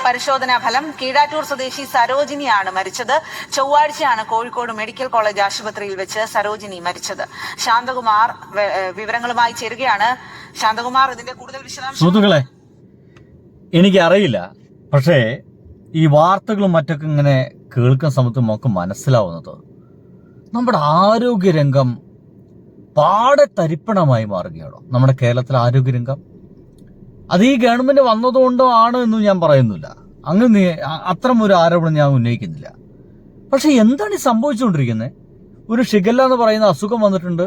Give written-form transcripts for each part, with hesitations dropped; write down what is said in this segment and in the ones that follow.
പരിശോധനാ ഫലം. കീഴാറ്റൂർ സ്വദേശി സരോജിനിയാണ് മരിച്ചത്. ചൊവ്വാഴ്ചയാണ് കോഴിക്കോട് മെഡിക്കൽ കോളേജ് ആശുപത്രിയിൽ വെച്ച് സരോജിനി മരിച്ചത്. ശാന്തകുമാർ വിവരങ്ങളുമായി ചേരുകയാണ്. ശാന്തകുമാർ, ഇതിന്റെ കൂടുതൽ വിശദാംശം. സുഹൃത്തുക്കളെ, എനിക്കറിയില്ല, പക്ഷേ ഈ വാർത്തകളും മറ്റൊക്കെ ഇങ്ങനെ കേൾക്കുന്ന സമയത്ത് നമുക്ക് മനസ്സിലാവുന്നത് നമ്മുടെ ആരോഗ്യരംഗം പാടെ തരിപ്പണമായി മാറുകയാണോ? നമ്മുടെ കേരളത്തിലെ ആരോഗ്യരംഗം അത് ഈ ഗവൺമെന്റ് വന്നതുകൊണ്ടോ ആണ് എന്നും ഞാൻ പറയുന്നില്ല. അങ്ങനെ അത്തരം ഒരു ആരോപണം ഞാൻ ഉന്നയിക്കുന്നില്ല. പക്ഷെ എന്താണ് ഈ സംഭവിച്ചുകൊണ്ടിരിക്കുന്നത്? ഒരു ഷിഗല്ല എന്ന് പറയുന്ന അസുഖം വന്നിട്ടുണ്ട്.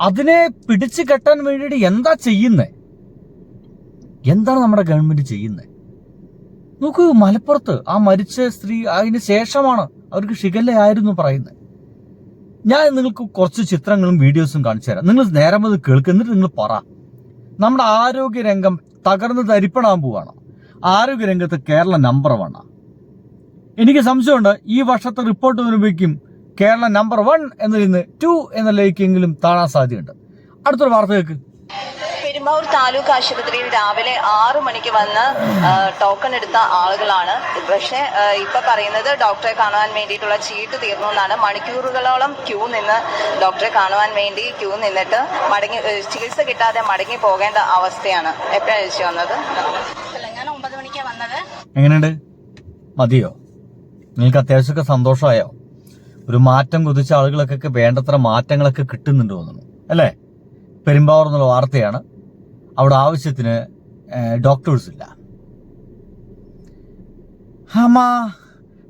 അതിനെ പിടിച്ചു കെട്ടാൻ വേണ്ടിയിട്ട് എന്താ ചെയ്യുന്നത്? എന്താണ് നമ്മുടെ ഗവൺമെന്റ് ചെയ്യുന്നത്? നോക്കൂ, മലപ്പുറത്ത് ആ മരിച്ച സ്ത്രീ അതിന് ശേഷമാണ് അവർക്ക് ഷിഗല്ല ആയിരുന്നു പറയുന്നത്. ഞാൻ നിങ്ങൾക്ക് കുറച്ച് ചിത്രങ്ങളും വീഡിയോസും കാണിച്ചു തരാം. നിങ്ങൾ നേരം അത് കേൾക്കുക, എന്നിട്ട് നിങ്ങൾ പറ. നമ്മുടെ ആരോഗ്യരംഗം തകർന്ന് തരിപ്പണാൻ പോവാണ്. ആരോഗ്യരംഗത്ത് കേരള നമ്പർ 1. എനിക്ക് സംശയമുണ്ട്, ഈ വർഷത്തെ റിപ്പോർട്ട് വരുമ്പോഴേക്കും കേരള നമ്പർ 1 എന്നതിൽ നിന്ന് 2 എന്നതിലേക്കെങ്കിലും താഴാൻ സാധ്യതയുണ്ട്. അടുത്തൊരു വാർത്ത കേൾക്ക്. പെരുമ്പാവൂർ താലൂക്ക് ആശുപത്രിയിൽ രാവിലെ 6 മണിക്ക് വന്ന് ടോക്കൺ എടുത്ത ആളുകളാണ്. പക്ഷേ ഇപ്പൊ പറയുന്നത് ഡോക്ടറെ കാണുവാൻ വേണ്ടിയിട്ടുള്ള ചീട്ട് തീർന്നു എന്നാണ്. മണിക്കൂറുകളോളം ക്യൂ നിന്ന് ഡോക്ടറെ കാണുവാൻ വേണ്ടി ക്യൂ നിന്നിട്ട് ചികിത്സ കിട്ടാതെ മടങ്ങി പോകേണ്ട അവസ്ഥയാണ്. എപ്പോഴാണ് ചേച്ചി വന്നത്? ഞാൻ 9 മണിക്കാണ് വന്നത്. എങ്ങനെയുണ്ട്? മതിയോ? നിങ്ങൾക്ക് അത്യാവശ്യമൊക്കെ സന്തോഷമായോ? ഒരു മാറ്റം കുതിച്ച ആളുകൾക്കൊക്കെ വേണ്ടത്ര മാറ്റങ്ങളൊക്കെ കിട്ടുന്നുണ്ട് തോന്നുന്നു, അല്ലേ? പെരുമ്പാവൂർ എന്നുള്ള വാർത്തയാണ്. അവിടെ ആവശ്യത്തിന് ഡോക്ടേഴ്സ് ഇല്ല.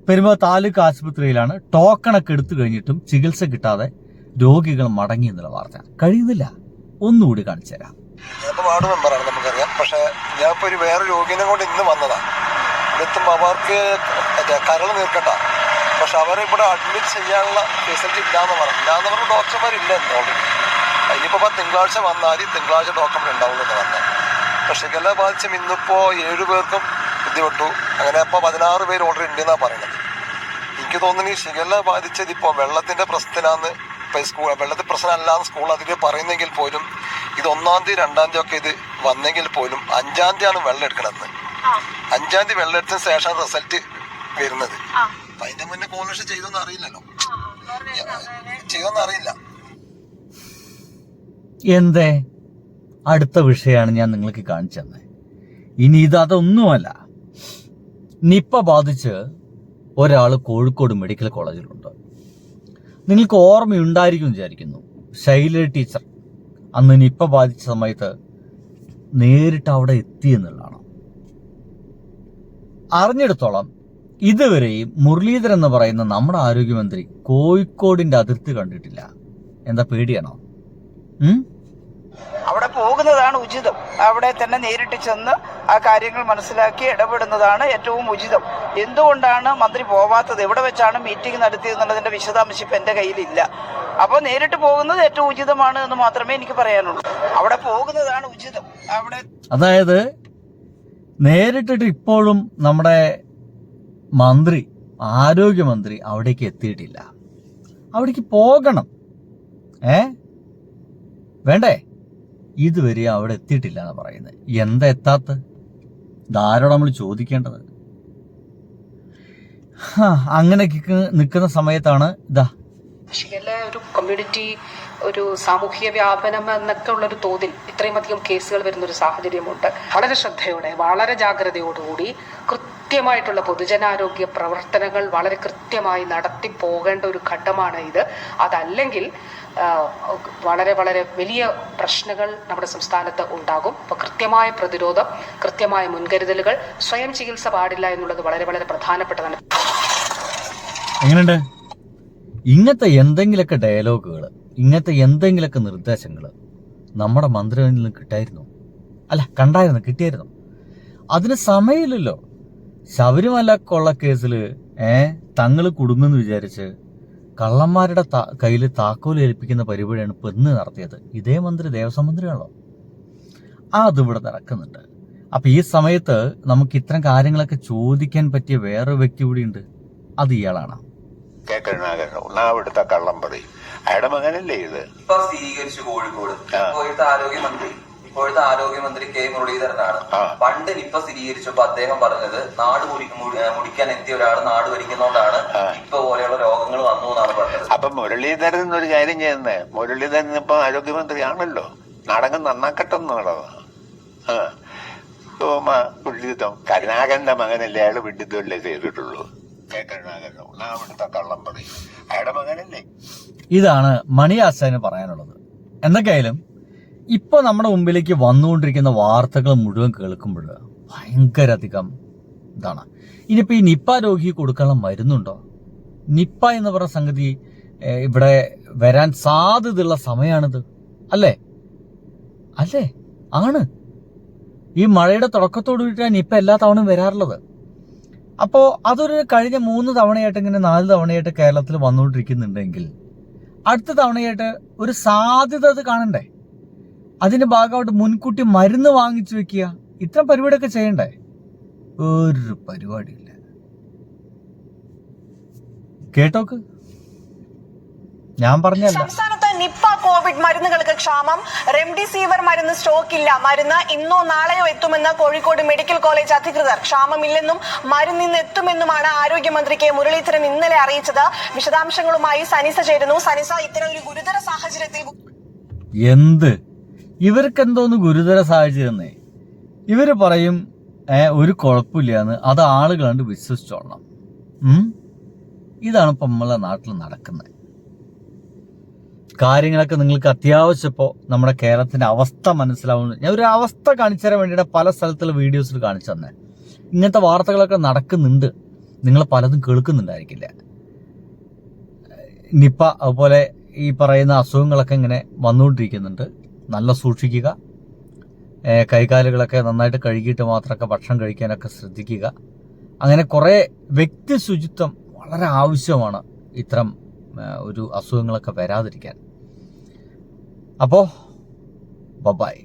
പെരുമ്പാവൂർ താലൂക്ക് ആശുപത്രിയിലാണ് ടോക്കണൊക്കെ എടുത്തു കഴിഞ്ഞിട്ടും ചികിത്സ കിട്ടാതെ രോഗികൾ മടങ്ങി എന്നുള്ള വാർത്ത. കഴിയുന്നില്ല. ഒന്നുകൂടി കാണിച്ചു തരാം. വാർഡ് മെമ്പറാണ്, നമുക്കറിയാം. പക്ഷെ ഞാൻ ഇപ്പോൾ വേറെ രോഗിനെ കൊണ്ട് ഇന്ന് വന്നതാണ്. ഇവിടെത്തുമ്പോൾ അവർക്ക് കരൾ നീർക്കട്ട. പക്ഷെ അവരിവിടെ അഡ്മിറ്റ് ചെയ്യാനുള്ള ഫെസിലിറ്റി ഇല്ലാന്ന് പറഞ്ഞ ഡോക്ടർമാരില്ല ഓൾറെഡി. ഇനിയിപ്പോൾ തിങ്കളാഴ്ച വന്നാൽ തിങ്കളാഴ്ച ഡോക്ടർ ഉണ്ടാവുള്ളൂ എന്ന് പറഞ്ഞാൽ. പക്ഷെ ഷിഗല്ല ബാധിച്ചും ഇന്നിപ്പോൾ 7 പേർക്കും ബുദ്ധിമുട്ടു. അങ്ങനെ ഇപ്പോൾ 16 പേര് ഓൾറെഡി ഉണ്ടെന്നാണ് പറയുന്നത്. എനിക്ക് തോന്നുന്നു ഈ ഷിഗല്ല ബാധിച്ചത് ഇപ്പോൾ വെള്ളത്തിൻ്റെ പ്രശ്നത്തിലാന്ന്. ഇപ്പോൾ വെള്ളത്തിൽ പ്രശ്നമല്ലാന്ന് സ്കൂൾ അധികം പറയുന്നെങ്കിൽ പോലും ഇത് 1-ാം തീയതി 2-ാം തീയതി ഒക്കെ ഇത് വന്നെങ്കിൽ പോലും 5-ാം തീയതിയാണ് വെള്ളം എടുക്കണമെന്ന്. 5-ാം തീയതി വെള്ളം എടുത്തതിന് ശേഷം റിസൾട്ട് വരുന്നത്. അതിന്റെ മുന്നേ കോൺവെർഷൻ ചെയ്തൊന്നും അറിയില്ലല്ലോ, ചെയ്തൊന്നും അറിയില്ല. എന്തേ? അടുത്ത വിഷയമാണ് ഞാൻ നിങ്ങൾക്ക് കാണിച്ചു തന്നെ. ഇനി അതൊന്നുമല്ല. നിപ്പ ബാധിച്ച് ഒരാൾ കോഴിക്കോട് മെഡിക്കൽ കോളേജിലുണ്ട്. നിങ്ങൾക്ക് ഓർമ്മയുണ്ടായിരിക്കും വിചാരിക്കുന്നു. ശൈല ടീച്ചർ അന്ന് നിപ്പ ബാധിച്ച സമയത്ത് നേരിട്ട് അവിടെ എത്തിയെന്നുള്ളതാണ്. അറിഞ്ഞെടുത്തോളം ഇതുവരെയും മുരളീധരൻ എന്ന് പറയുന്ന നമ്മുടെ ആരോഗ്യമന്ത്രി കോഴിക്കോടിന്റെ അതിർത്തി കണ്ടിട്ടില്ല. എന്താ, പേടിയാണോ? അവിടെ പോകുന്നതാണ് ഉചിതം. അവിടെ തന്നെ നേരിട്ട് ചെന്ന് ആ കാര്യങ്ങൾ മനസ്സിലാക്കി ഇടപെടുന്നതാണ് ഏറ്റവും ഉചിതം. എന്തുകൊണ്ടാണ് മന്ത്രി പോവാത്തത്, എവിടെ വെച്ചാണ് മീറ്റിംഗ് നടത്തിയതെന്നുള്ളതിന്റെ വിശദാംശം ഇപ്പം എൻ്റെ കയ്യിലില്ല. അപ്പോൾ നേരിട്ട് പോകുന്നത് ഏറ്റവും ഉചിതമാണ് എന്ന് മാത്രമേ എനിക്ക് പറയാനുള്ളൂ. അവിടെ പോകുന്നതാണ് ഉചിതം. അവിടെ അതായത് നേരിട്ടിട്ട് ഇപ്പോഴും നമ്മുടെ മന്ത്രി, ആരോഗ്യമന്ത്രി അവിടേക്ക് എത്തിയിട്ടില്ല. അവിടേക്ക് പോകണം. വേണ്ടേ? ഇതുവരെ അവിടെ എത്തിയിട്ടില്ല എന്ന് പറയുന്നത്. എന്താ എത്താത്ത? ഇതാരോട് നമ്മൾ ചോദിക്കേണ്ടത്? അങ്ങനെ നിൽക്കുന്ന സമയത്താണ് ഷിഗല്ല ഒരു കമ്മ്യൂണിറ്റി, ഒരു സാമൂഹിക വ്യാപനം എന്നൊക്കെ ഉള്ളൊരു തോതിൽ ഇത്രയും അധികം കേസുകൾ വരുന്നൊരു സാഹചര്യമുണ്ട്. വളരെ ശ്രദ്ധയോടെ, വളരെ ജാഗ്രതയോടുകൂടി കൃത്യമായിട്ടുള്ള പൊതുജനാരോഗ്യ പ്രവർത്തനങ്ങൾ വളരെ കൃത്യമായി നടത്തി പോകേണ്ട ഒരു ഘട്ടമാണ് ഇത്. അതല്ലെങ്കിൽ വളരെ വളരെ വലിയ പ്രശ്നങ്ങൾ നമ്മുടെ സംസ്ഥാനത്ത് ഉണ്ടാകും. അപ്പോൾ കൃത്യമായ പ്രതിരോധം, കൃത്യമായ മുൻകരുതലുകൾ, സ്വയം ചികിത്സ പാടില്ല എന്നുള്ളത് വളരെ വളരെ പ്രധാനപ്പെട്ടതാണ്. എങ്ങനെയുണ്ട്? ഇങ്ങനത്തെ എന്തെങ്കിലുമൊക്കെ ഡയലോഗുകൾ, ഇങ്ങനത്തെ എന്തെങ്കിലുമൊക്കെ നിർദ്ദേശങ്ങൾ നമ്മുടെ മന്ത്രിയിൽ നിന്ന് കിട്ടായിരുന്നു? അല്ല, കണ്ടായിരുന്നു, കിട്ടിയായിരുന്നു. അതിന് സമയമില്ലല്ലോ. ശബരിമല കൊള്ളക്കേസിൽ തങ്ങൾ കുടുങ്ങുമെന്ന് വിചാരിച്ച് കള്ളന്മാരുടെ കയ്യിൽ താക്കോൽ ഏൽപ്പിക്കുന്ന പരിപാടിയാണ് ഇപ്പം ഇന്ന് നടത്തിയത്. ഇതേ മന്ത്രി, ദേവസ്വം മന്ത്രിയാണല്ലോ. അതിവിടെ നടക്കുന്നുണ്ട്. അപ്പം ഈ സമയത്ത് നമുക്ക് ഇത്തരം കാര്യങ്ങളൊക്കെ ചോദിക്കാൻ പറ്റിയ വേറൊരു വ്യക്തി കൂടിയുണ്ട്. അത് ഇയാളാണ്. ഒന്നാവിടുത്തെ കള്ളം പറയും. അയാളുടെ മകനല്ലേ ഇത്? സ്ഥിരീകരിച്ചു കോഴിക്കോട് ആരോഗ്യമന്ത്രി. ഇപ്പോഴത്തെ ആരോഗ്യമന്ത്രി കെ മുരളീധരനാണ്. പണ്ട് നിപ്പ സ്ഥിരീകരിച്ചപ്പോ അദ്ദേഹം പറഞ്ഞത് നാട് മുടിക്കാൻ എത്തിയ ഒരാൾ നാട് ഭരിക്കുന്നോണ്ടാണ് നിപ്പ പോലെയുള്ള രോഗങ്ങൾ വന്നു എന്നാണ് പറഞ്ഞത്. അപ്പൊ മുരളീധരൻ ഒരു കാര്യം ചെയ്യുന്നേ, മുരളീധരൻ ഇപ്പൊ ആരോഗ്യമന്ത്രിയാണല്ലോ, നാടകം നന്നാക്കട്ടെന്നാണോ? വിഡിതം കരുണാകരന്റെ മകനല്ലേ, അയാള് വിഡിതമല്ലേ ചെയ്തിട്ടുള്ളൂ. കെ കരുണാകരൻ ഒന്നാമത്തെ കള്ളം പറയും, അയാളുടെ മകനല്ലേ. ഇതാണ് മണി ആശാന് പറയാനുള്ളത്. എന്തൊക്കെയായാലും ഇപ്പൊ നമ്മുടെ മുമ്പിലേക്ക് വന്നുകൊണ്ടിരിക്കുന്ന വാർത്തകൾ മുഴുവൻ കേൾക്കുമ്പോൾ ഭയങ്കര അധികം ഇതാണ്. ഇനിയിപ്പോ ഈ നിപ്പ രോഗി കൊടുക്കാനുള്ള മരുന്നുണ്ടോ? നിപ്പ എന്ന് പറയുന്ന സംഗതി ഇവിടെ വരാൻ സാധ്യതയുള്ള സമയമാണിത്, അല്ലേ? അല്ലേ? ആണ്. ഈ മഴയുടെ തുടക്കത്തോട് കൂടിയിട്ടാണ് നിപ്പ എല്ലാ തവണയും വരാറുള്ളത്. അപ്പോൾ അതൊരു കഴിഞ്ഞ 3 തവണയായിട്ട് ഇങ്ങനെ 4 തവണയായിട്ട് കേരളത്തിൽ വന്നുകൊണ്ടിരിക്കുന്നുണ്ടെങ്കിൽ അടുത്ത തവണയായിട്ട് ഒരു സാധ്യത അത് കാണണ്ടേ? അതിന്റെ ഭാഗമായിട്ട് മുൻകൂട്ടി മരുന്ന് വാങ്ങിച്ചു വെക്കുക, ഇത്തരം പരിപാടിയൊക്കെ ചെയ്യണ്ടേ? ഒരു പരിപാടിയില്ല. കേട്ടോക്ക്, ഞാൻ പറഞ്ഞല്ല. സംസ്ഥാനത്ത് നിപ്പ കോവിഡ് മരുന്നുകൾക്ക് ക്ഷാമം. റെംഡിസിവിർ മരുന്ന് സ്റ്റോക്കില്ല. മരുന്ന് ഇന്നോ നാളെയോ എത്തുമെന്ന് കോഴിക്കോട് മെഡിക്കൽ കോളേജ് അധികൃതർ. ക്ഷാമമില്ലെന്നും മരുന്ന് ഇന്ന് എത്തുമെന്നുമാണ് ആരോഗ്യമന്ത്രി കെ മുരളീധരൻ ഇന്നലെ അറിയിച്ചത്. വിശദാംശങ്ങളുമായി സനിസ ചേരുന്നു. സനിസ, ഇത്തരം ഒരു ഗുരുതര സാഹചര്യത്തിൽ എന്ത് ഇവർക്കെന്തോന്ന് ഗുരുതര സാഹചര്യം? ഇവര് പറയും ഒരു കുഴപ്പമില്ലാന്ന്, അത് ആളുകൾ കണ്ട് വിശ്വസിച്ചോളണം. ഇതാണ് ഇപ്പം നമ്മളെ നാട്ടിൽ നടക്കുന്നത്. കാര്യങ്ങളൊക്കെ നിങ്ങൾക്ക് അത്യാവശ്യപ്പോൾ നമ്മുടെ കേരളത്തിന്റെ അവസ്ഥ മനസ്സിലാവുന്നു. ഞാൻ ഒരു അവസ്ഥ കാണിച്ചു തരാൻ വേണ്ടിയിട്ട് പല സ്ഥലത്തുള്ള വീഡിയോസിൽ കാണിച്ചു തന്നെ. ഇങ്ങനത്തെ വാർത്തകളൊക്കെ നടക്കുന്നുണ്ട്, നിങ്ങൾ പലതും കേൾക്കുന്നുണ്ടായിരിക്കില്ല. നിപ്പ അതുപോലെ ഈ പറയുന്ന അസുഖങ്ങളൊക്കെ ഇങ്ങനെ വന്നുകൊണ്ടിരിക്കുന്നുണ്ട്. നല്ല സൂക്ഷിക്കുക, കൈകാലുകളൊക്കെ നന്നായിട്ട് കഴുകിയിട്ട് മാത്രമൊക്കെ ഭക്ഷണം കഴിക്കാനൊക്കെ ശ്രദ്ധിക്കുക. അങ്ങനെ കുറേ വ്യക്തി ശുചിത്വം വളരെ ആവശ്യമാണ് ഇത്തരം ഒരു അസുഖങ്ങളൊക്കെ വരാതിരിക്കാൻ. അപ്പോൾ ബൈ.